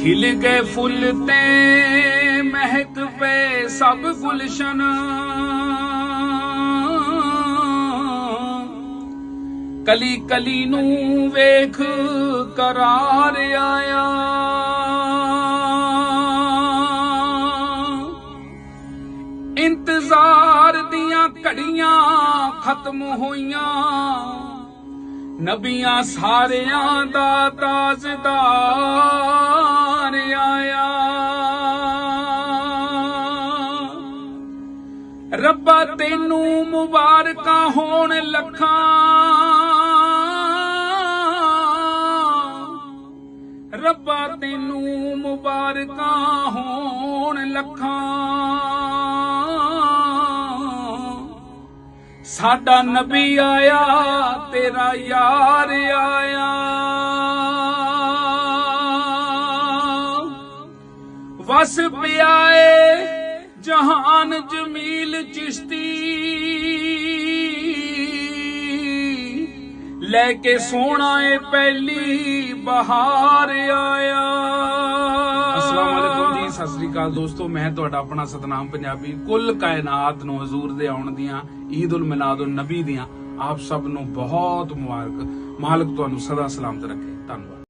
खिल गए फुल ते महक पे सब गुलशन, कली कली नू वेख करार आया। इंतजार दियां घड़ियां खत्म होइयां, नबियां सारियां दा ताजदार आया। रब्बा तैनू मुबारकां होण लखां, रब्बा तैनू मुबारकां होण लखां। साडा नबी आया तेरा यार आया। वस पियाए जहान जमील चिश्ती, लेके सोना है पहली बहार आया। अस्सलाम वालेकुम जी, सत श्री अकाल दोस्तों, मैं तुहाडा अपना सतनाम पंजाबी। कुल कायनात नूं हजूर दे आउण दियां ईद उल मिलाद उन नबी दियां आप सब नूं बहुत मुबारक। मालक तुहानूं सदा सलामत रखे। धन्नवाद।